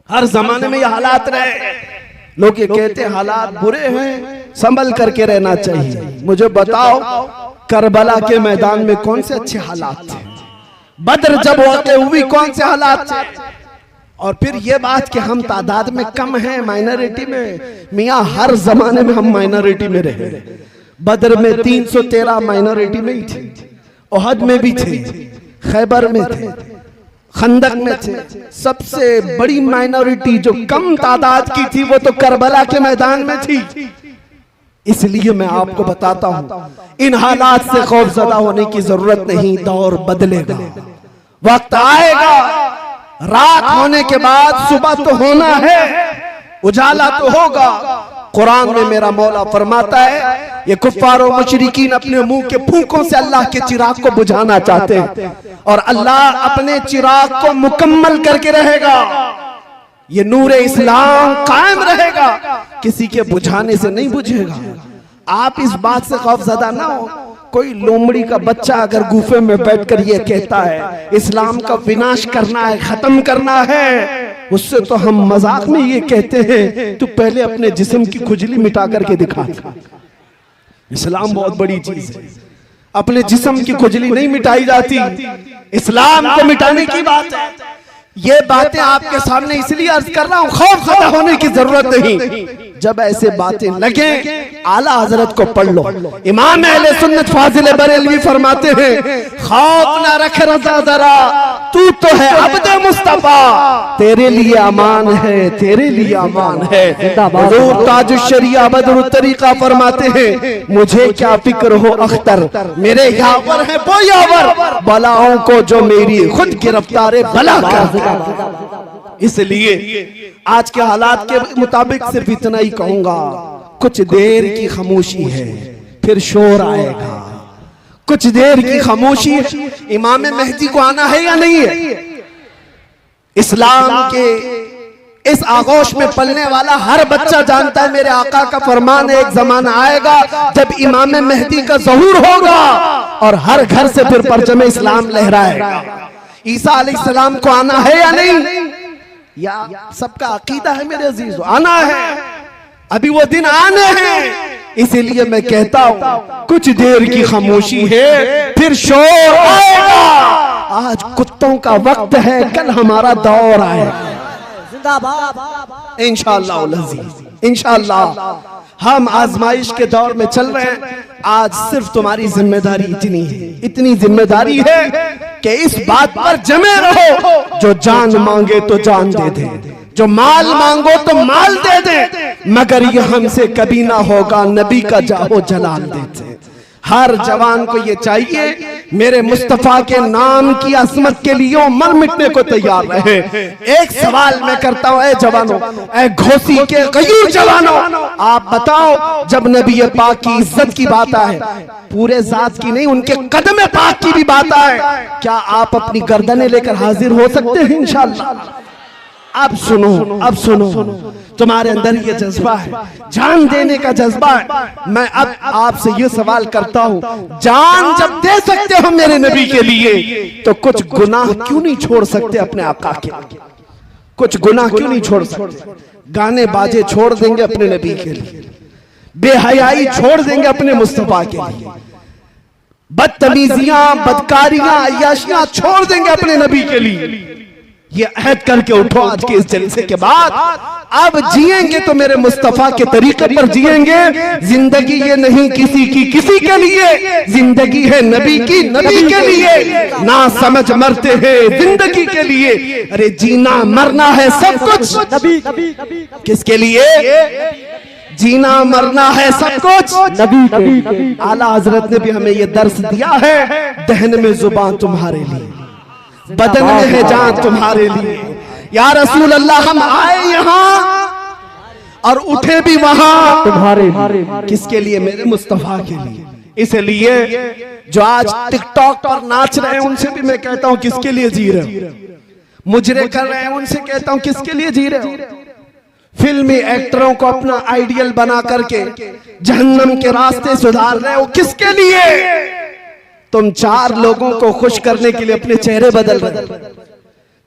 हर जमाने में ये हालात रहे। लोग ये कहते हैं हालात बुरे हैं, संभल करके रहना चाहिए। मुझे बताओ करबला के मैदान में कौन से अच्छे हालात थे? बद्र जब वाक़या हुई कौन से हालात थे? और फिर ये बात कि हम तादाद में कम हैं, माइनॉरिटी में, मियाँ हर जमाने में हम माइनॉरिटी में रहे। बद्र में 313 माइनॉरिटी में ही थे, ओहद में भी थे, खैबर में थे, खंदक में थे। सबसे बड़ी माइनॉरिटी जो कम तादाद की थी वो तो करबला के मैदान में थी। इसलिए मैं आपको बताता हूं, इन हालात से खौफजदा होने की जरूरत नहीं। दौर बदलेगा, वक्त आएगा, रात होने के बाद सुबह तो होना है, उजाला तो होगा। कुरान में मेरा मौला फरमाता है, ये कुफ्फार और मुशरिकीन अपने मुंह के फूंकों से अल्लाह के चिराग को बुझाना चाहते हैं और अल्लाह अपने चिराग को मुकम्मल करके रहेगा। ये नूरे इस्लाम कायम रहेगा, किसी के बुझाने से नहीं बुझेगा। आप इस बात से खौफजदा ना हो। कोई लोमड़ी का बच्चा अगर गुफे में बैठकर ये कहता है इस्लाम का विनाश करना है, खत्म करना है, उससे तो हम मजाक में ये कहते हैं तू पहले अपने जिस्म की खुजली मिटा करके दिखा। इस्लाम बहुत बड़ी चीज है, अपने जिस्म की खुजली नहीं मिटाई जाती, इस्लाम को मिटाने की बात है। ये बातें आपके सामने इसलिए अर्ज कर रहा हूं, खौफ ज़दा होने की जरूरत नहीं। जब ऐसे बातें लगे आला हजरत को पढ़ लो। इमाम अहले सुन्नत फाजिल बरेलवी फरमाते हैं, खौफ ना रख रज़ा जरा, तू तो है अब्द मुस्तफा, तेरे लिए अमान है, तेरे लिए अमान है। हुजूर ताजुश शरिया बदरुत तरीका फरमाते हैं, मुझे क्या फिक्र हो अख्तर, मेरे यावर है वो यावर, बलाओं को जो मेरी खुद गिरफ्तार बला कर। इसलिए आज के हालात के मुताबिक सिर्फ इतना ही कहूंगा, कुछ देर की खामोशी है फिर शोर आएगा। कुछ देर की खामोशी है। इमाम मेहदी को आना है या नहीं है? इस्लाम के इस आगोश में पलने वाला हर बच्चा जानता है, मेरे आका का फरमान है, एक जमाना आएगा जब इमाम मेहदी का ज़हूर होगा और हर घर से फिर परचम इस्लाम लहराएगा। ईसा अलैहिस्सलाम को आना है या नहीं? या सबका अकीदा है मेरे अजीजों, आना है, अभी वो दिन आने हैं। इसीलिए मैं कहता हूं, कुछ देर की खामोशी है फिर शोर आएगा। आज कुत्तों का वक्त है, कल हमारा दौर आएगा इंशाअल्लाह अज़ीज़। इंशाअल्लाह हम आजमाइश के दौर में चल रहे हैं। आज सिर्फ तुम्हारी जिम्मेदारी इतनी है, इतनी जिम्मेदारी है कि इस बात पर जमे रहो, जो जान मांगे तो जान दे दे, जो माल मांगो तो माल दे दे, मगर ये हमसे कभी ना होगा नबी का जाहो जलाल देते। हर जवान को ये चाहिए, मेरे मुस्तफा के नाम की असमत के लिए मर मिटने को तैयार रहे। एक सवाल मैं करता हूं, ए जवानों, ए घोसी के गयूर जवानों, आप बताओ, जब नबी पाक की इज्जत की बात आए, पूरे जात की नहीं, उनके कदम पाक की भी बात आए, क्या आप अपनी गर्दनें लेकर हाजिर हो सकते हैं? इंशाअल्लाह। अब सुनो, अब सुनो, तुम्हारे अंदर ये जज्बा है, जान देने का जज्बा है। मैं अब आपसे ये सवाल करता हूँ, जान जब दे सकते हो मेरे नबी के लिए, तो कुछ गुनाह क्यों नहीं छोड़ सकते अपने आका के? कुछ गुनाह क्यों नहीं छोड़ सकते? गाने बाजे छोड़ देंगे अपने नबी के लिए, बेहयाई छोड़ देंगे अपने मुस्तफा के लिए, बदतमीजियां, बदकारियां, अय्याशियां छोड़ देंगे अपने नबी के लिए। ये अहद करके उठो आज के इस जलसे के बाद, अब जिएंगे तो मेरे मुस्तफा के तरीके पर जिएंगे। जिंदगी ये नहीं किसी की किसी के लिए, जिंदगी है नबी की नबी के लिए। ना समझ मरते हैं जिंदगी के लिए, अरे जीना मरना है सब कुछ नबी। किसके लिए? जीना मरना है सब कुछ नबी के। आला हजरत ने भी हमें ये दर्स दिया है, दहन में जुबान तुम्हारे लिए, बदन में है जान तुम्हारे लिए। या रसूल अल्लाह, हम आए यहाँ और उठे भी वहां तुम्हारे। किसके लिए? मेरे मुस्तफा के लिए। इसलिए जो आज टिकटॉक पर नाच रहे हैं उनसे भी मैं कहता हूं, किसके लिए जी रहे हो? मुजरे कर रहे हैं उनसे कहता हूं, किसके लिए जी रहे हो? फिल्मी एक्टरों को अपना आइडियल बना करके जहन्नम के रास्ते सुधार रहे हो, किसके लिए? तुम चार लोगों को खुश करने के लिए अपने चेहरे बदल रहे हो,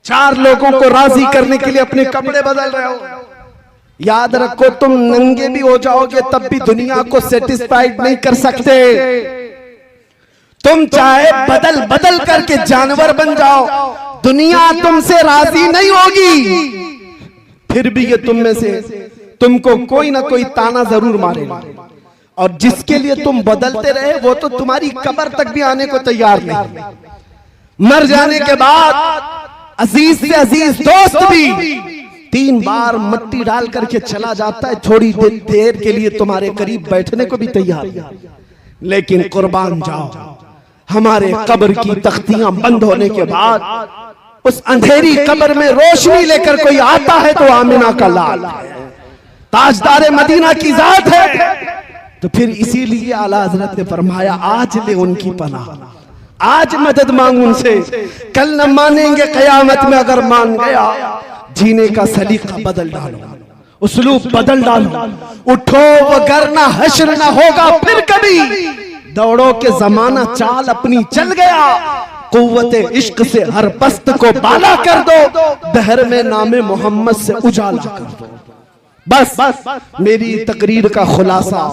चार लोगों को राजी करने के लिए अपने कपड़े बदल रहे हो। याद रखो, तुम नंगे भी हो जाओगे तब भी दुनिया को सेटिस्फाइड नहीं कर सकते। तुम चाहे बदल बदल करके जानवर बन जाओ, दुनिया तुमसे राजी नहीं होगी। फिर भी ये तुम में से तुमको कोई ना कोई ताना जरूर मारेगा, और जिसके लिए तुम बदलते रहे वो तो तुम्हारी कब्र तक भी आने को तैयार नहीं। मर जाने के बाद अजीज से अजीज दोस्त भी 3 बार मिट्टी डाल करके चला जाता है, थोड़ी देर के लिए तुम्हारे करीब बैठने को भी तैयार नहीं। लेकिन कुर्बान जाओ, हमारे कब्र की तख्तियां बंद होने के बाद उस अंधेरी कब्र में रोशनी लेकर कोई आता है तो आमिना का लाल है, ताजदार मदीना की जात है। तो फिर इसीलिए आला हजरत ने फरमाया, आज ले उनकी पनाह, आज मदद मांग उनसे, कल न मानेंगे कयामत में अगर मान गया। जीने का सलीका बदल डालो, उसलूब बदल डालो, उठो वगरना हश्र न होगा फिर कभी। दौड़ो के जमाना चाल अपनी चल गया, कुव्वते इश्क से हर पस्त को बाला कर दो, दहर में नामे मोहम्मद से उजाला कर दो। बस मेरी तकरीर का खुलासा,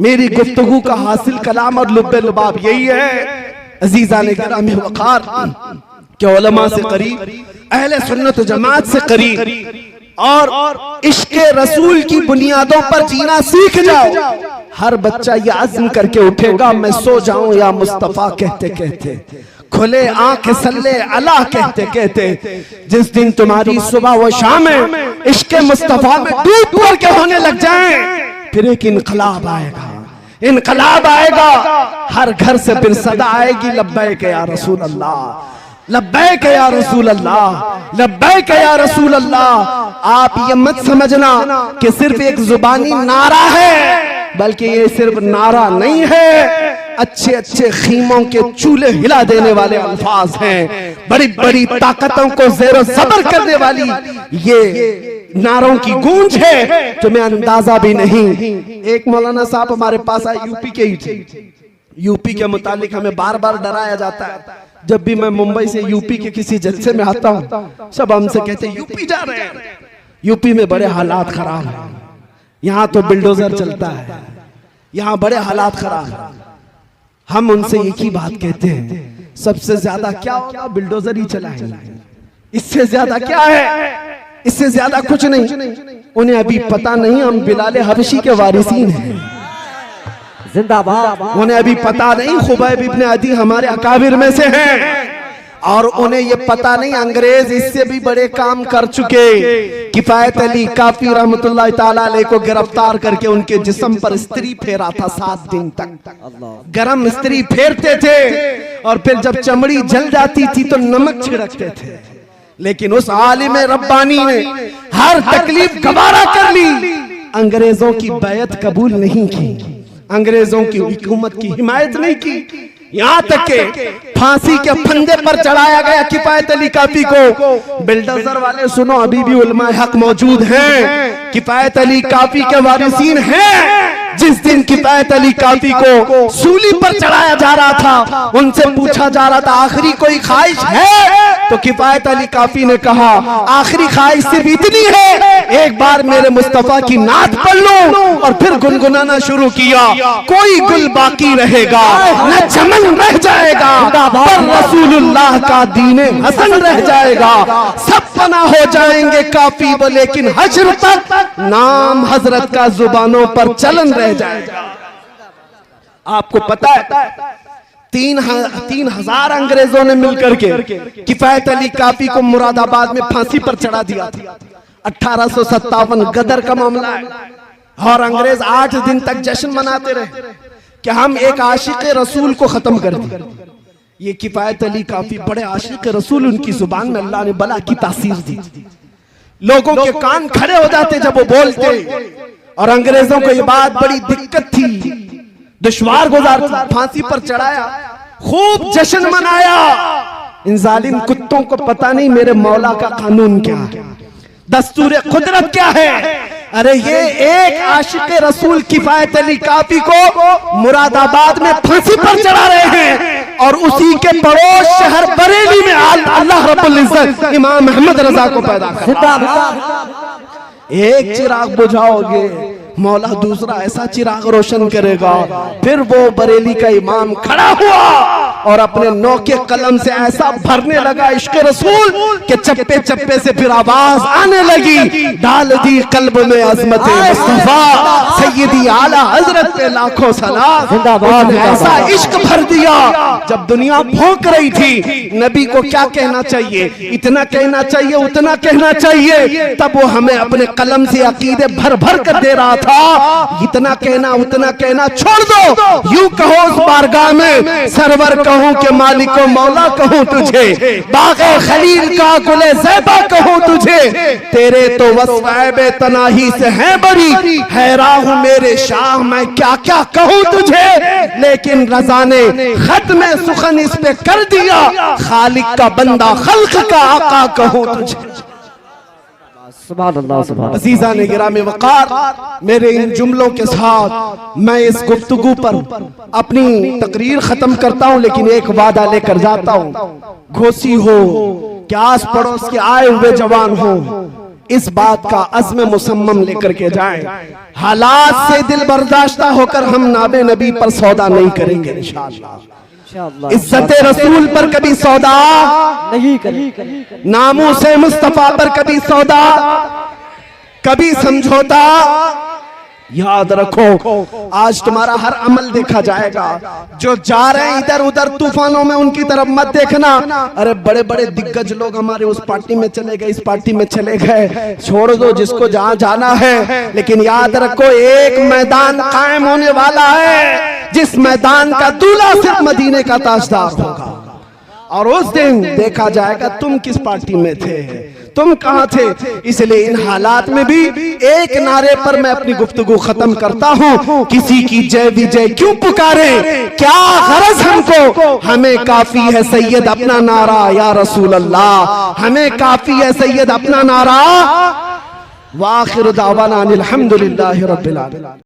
मेरी गुफ्तगू का हासिल कलाम और लुब्बे लुबाब यही है। अजीजा ने गिरामी वकार, कि उलमा से करीब, अहले सुन्नत जमात से करीब और इश्क़े रसूल की बुनियादों पर जीना सीख जाओ। हर बच्चा ये अज़्म करके उठेगा, मैं सो जाऊं या मुस्तफा कहते कहते, खुले आंख सल्ले अला कहते कहते। जिस दिन तुम्हारी सुबह व शाम इश्क़े मुस्तफा में डूब पड़ के होने लग जाए, फिर एक इनकलाब आएगा, इनकलाब आएगा। हर घर से फिर सदा आएगी, लब्बैक या रसूल अल्लाह, लब्बैक या रसूल अल्लाह, लब्बैक या रसूल अल्लाह। आप ये मत समझना कि सिर्फ एक जुबानी नारा है, बल्कि ये सिर्फ नारा नहीं है, अच्छे अच्छे खीमों के चूल्हे हिला देने वाले अल्फाज हैं, बड़ी बड़ी ताकतों को ज़ेरो ज़बर करने वाली ये नारों की गूंज है, तुम्हें अंदाजा भी नहीं। एक मौलाना साहब हमारे पास आए, यूपी के ही थे। यूपी के मुतालिक हमें बार बार डराया जाता है। जब भी मैं मुंबई से यूपी के किसी जलसे में आता हूँ, सब हमसे कहते हैं यूपी जा रहे हैं, यूपी में बड़े हालात खराब हैं, यहाँ तो बिल्डोजर चलता है, यहाँ बड़े हालात खराब हैं। हम उनसे एक ही बात कहते हैं, सबसे ज्यादा क्या होगा, बिल्डोजर ही चलाएंगे, इससे ज्यादा क्या है, इससे ज्यादा कुछ नहीं। उन्हें अभी पता नहीं हम बिलाले हबशी के वारिसीन हैं, जिंदाबाद। उन्हें अभी पता नहीं खुबैब इब्ने अदी हमारे अकाबिर में से हैं, और उन्हें ये पता नहीं अंग्रेज इससे भी बड़े काम कर चुके। किफायत अली काफी रहमतुल्लाह ताला अलैह को गिरफ्तार करके उनके जिस्म पर स्त्री फेरा था 7 दिन तक, गरम स्त्री फेरते थे, और फिर जब चमड़ी जल जाती थी तो नमक छिड़कते थे। लेकिन उस आलिम रब्बानी ने हर तकलीफ गवारा कर ली, अंग्रेजों की बैत कबूल नहीं की, अंग्रेजों की हुकूमत की हिमायत नहीं की। यहाँ तक के फांसी के फंदे पर चढ़ाया गया किफायत अली काफी को। बिल्डोजर वाले सुनो, अभी भी उलमा हक मौजूद हैं, किफायत अली काफी के वारिसीन हैं। जिस दिन किफायत अली काफी को सूली पर चढ़ाया जा रहा था, उनसे पूछा जा रहा था आखिरी कोई ख्वाहिश है, तो किफायत अली काफी ने कहा आखिरी ख्वाहिश सिर्फ इतनी है, एक बार मेरे मुस्तफा की नात पढ़ लो, और फिर गुनगुनाना शुरू किया, कोई गुल बाकी रहेगा न चमन रह जाएगा, पर रसूलुल्लाह का दीने हसन रह जाएगा। सब फना हो जाएंगे काफी वो, लेकिन हश्र तक नाम हजरत का जुबानों पर चलन रह जाएगा। आपको पता है 3,000 अंग्रेजों ने मिलकर के किफायत अली काफी को मुरादाबाद में फांसी पर चढ़ा दिया था। 1857 गदर का मामला है, और अंग्रेज 8 दिन तक जश्न मनाते रहे कि हम एक आशिक रसूल को खत्म कर दें। ये किफायत अली काफी बड़े आशिक रसूल, उनकी जुबान में अल्लाह ने बला की तासीर दी, लोगों के कान खड़े हो जाते जब वो बोलते, और अंग्रेजों को ये बात बड़ी दिक्कत थी, दुश्वार गुजार थी। फांसी पर चढ़ाया, खूब जश्न मनाया। इन जालिम कुत्तों को पता नहीं मेरे मौला का कानून क्या है, दस्तूर कुदरत क्या है। अरे ये एक आशिक रसूल किफायत अली काफी को मुरादाबाद में फांसी पर चढ़ा रहे हैं, और उसी के पड़ोस शहर बरेली में अल्लाह रब्बुल इज्जत इमाम अहमद रजा को पैदा कर। एक चिराग बुझाओगे, मौला दूसरा ऐसा चिराग रोशन करेगा। फिर वो बरेली का इमाम खड़ा हुआ और अपने नौके कलम से ऐसा भरने लगा इश्क रसूल के चप्पे चप्पे से फिर आवाज आने लगी, डाल दी कल्ब में अजमत मुस्तफा सैयदी आला हजरत पे लाखों सलाम। ऐसा इश्क भर दिया, जब दुनिया भौंक रही थी नबी को क्या कहना चाहिए, इतना कहना चाहिए, उतना कहना चाहिए, तब वो हमें अपने कलम से अकीदे भर भर कर दे रहा था। इतना कहना उतना कहना छोड़ दो, यूं कहो उस बारगाह में सरवर कहूं के मालिको मौला कहूं तुझे, बाग़े खलील का गुले ज़ैबा कहूं तुझे, तेरे तो वस्फ़े तनाही से है बड़ी, हैरान हूं मेरे शाह मैं क्या क्या कहूं तुझे। लेकिन रज़ा ने खत में सुखन इस पे कर दिया, खालिक का बंदा खल्क का आका कहूं तुझे। अज़ीज़ान गिरामी वक़ार, मेरे इन जुमलों के साथ मैं इस गुफ्तगू पर अपनी तकरीर खत्म करता हूँ, लेकिन एक वादा लेकर जाता हूँ। घोसी हो कि आस पड़ोस के आए हुए जवान हो, इस बात का अज़्म मुसम्मम लेकर के जाएं। हालात से दिल बर्दाश्ता होकर हम नाबे नबी पर सौदा नहीं करेंगे इंशाअल्लाह। इंशाअल्लाह इज्जत रसूल पर कभी सौदा नहीं करें, नामूसे मुस्तफा पर कभी सौदा, कभी समझौता। याद रखो, आज तुम्हारा हर अमल देखा जाएगा। जो जा रहे हैं इधर उधर तूफानों में, उनकी तरफ मत देखना। अरे बड़े बड़े दिग्गज लोग हमारे उस पार्टी में चले गए, इस पार्टी में चले गए, छोड़ दो जिसको जहां जाना है। लेकिन याद रखो, एक मैदान कायम होने वाला है, जिस मैदान का दूल्हा सिर्फ मदीने का ताजदार होगा। और उस दिन देखा जाएगा तुम किस पार्टी में थे, तुम कहां थे। इसलिए इन हालात में भी एक नारे पर मैं अपनी गुफ्तगू खत्म करता हूं, किसी की जय विजय क्यों पुकारे, क्या गरज हमको, हमें काफी है सैयद अपना नारा या रसूल अल्लाह, हमें काफी है सैयद अपना नारा। वाखिर दावाना अनिल हम्दुलिल्लाहि रब्बिल आलमीन।